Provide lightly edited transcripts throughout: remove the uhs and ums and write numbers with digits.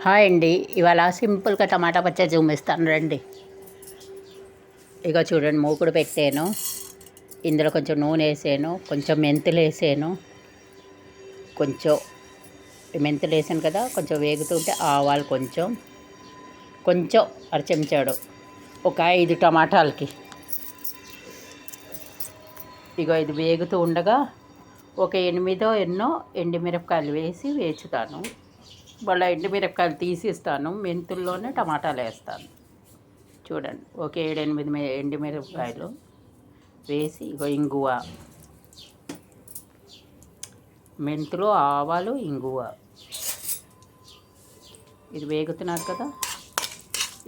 Hi అండి. ఇవాళ సింపుల్గా టమాటా పచ్చడి చూపిస్తాను రండి. ఇక చూడండి, మూకుడు పెట్టాను. ఇందులో కొంచెం నూనె వేసాను, కొంచెం మెంతులు వేసాను. కొంచెం మెంతులు వేసాను కదా, కొంచెం వేగుతుంటే ఆవాలు కొంచెం కొంచెం అరచెంచాడు ఒక 5 టమాటాలకి. ఇక ఇది వేగుతూ ఉండగా ఒక 8 ఎన్నో ఎండుమిరపకాయలు వేసి వేచుతాను. మళ్ళీ ఎండుమిరపకాయలు తీసిస్తాను, మెంతుల్లోనే టమాటాలు వేస్తాను. చూడండి, ఒక 7-8 ఎండుమిరపకాయలు వేసి ఇగో ఇంగువ, మెంతులు, ఆవాలు, ఇంగువ. ఇది వేగుతున్నారు కదా,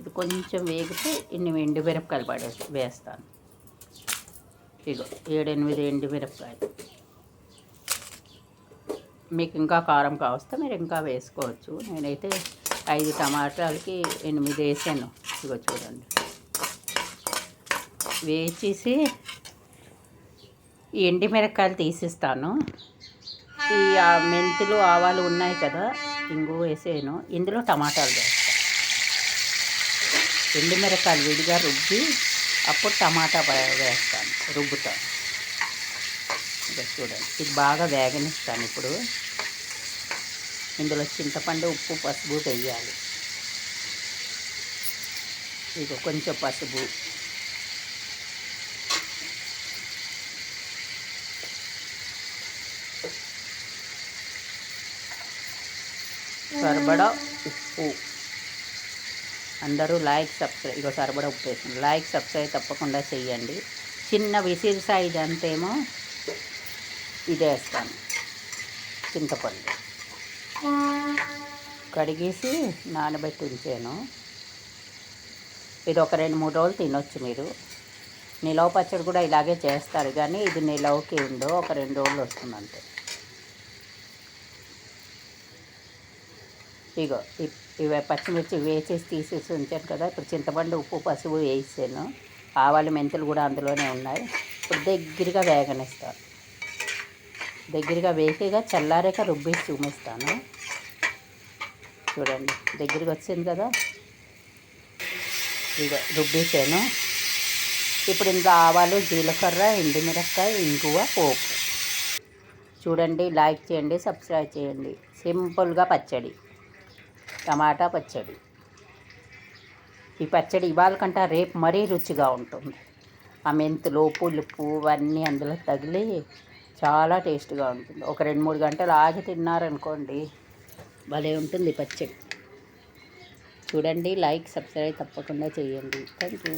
ఇది కొంచెం వేగితే ఇన్ని ఎండుమిరపకాయలు వేస్తాను. ఇగో 7-8 ఎండుమిరపకాయలు. మీకు ఇంకా కారం కావస్తే మీరు ఇంకా వేసుకోవచ్చు. నేనైతే 5 టమాటాలకి 8 వేసాను. ఇగో చూడండి, వేచేసి ఈ ఎండుమిరపకాయలు తీసిస్తాను. ఈ మెంతులు, ఆవాలు ఉన్నాయి కదా, ఇంగువ వేసాను. ఇందులో టమాటాలు వేస్తాను. ఎండుమిరపకాయలు విడిగా రుబ్బి అప్పుడు టమాటా వేస్తాను, రుబ్బుతాను. ఇక చూడండి, ఇది బాగా వేగనిస్తాను. ఇప్పుడు ఇందులో చింతపండు, ఉప్పు, పసుపు వేయాలి. ఇక కొంచెం పసుపు, సరిపడా ఉప్పు. అందరూ లైక్, సబ్స్క్రైబ్. ఇక సరిపడా ఉప్పు వేసింది. లైక్, సబ్స్క్రైబ్ తప్పకుండా చెయ్యండి. చిన్న విసిల్ సైజ్ అంతేమో ఇది వేస్తాను. చింతపండు కడిగేసి నానబెట్టి ఉంచాను. ఇది ఒక 2-3 రోజులు తినొచ్చు మీరు. నిలవ పచ్చడి కూడా ఇలాగే చేస్తారు, కానీ ఇది నిలవకి ఉండో ఒక 2 రోజులు వస్తుంది అంతే. ఇగో ఇవి పచ్చిమిర్చి వేసేసి తీసేసి ఉంచాను కదా. ఇప్పుడు చింతపండు, ఉప్పు, పసుపు వేసాను. ఆవాలు, మెంతులు కూడా అందులోనే ఉన్నాయి. ఇప్పుడు దగ్గరగా వేగనిస్తాను. దగ్గరగా వేసేగా చల్లారాక రుబ్బేసి చూపిస్తాను. చూడండి, దగ్గరికి వచ్చింది కదా. ఇక రుబ్బేసాను. ఇప్పుడు ఇంత ఆవాలు, జీలకర్ర, ఎండుమిరపకాయ, ఇంగువ, పోపు. చూడండి, లైక్ చేయండి, సబ్స్క్రైబ్ చేయండి. సింపుల్గా పచ్చడి, టమాటా పచ్చడి. ఈ పచ్చడి ఇవాళ కంటే రేపు మరీ రుచిగా ఉంటుంది. ఆ మెంతులు, పులుపు అన్నీ అందులో తగిలి చాలా టేస్ట్గా ఉంటుంది. ఒక 2-3 గంటలు ఆగి తిన్నారనుకోండి, భలే ఉంటుంది పచ్చడి. చూడండి, లైక్, సబ్స్క్రైబ్ తప్పకుండా చేయండి. Thank you.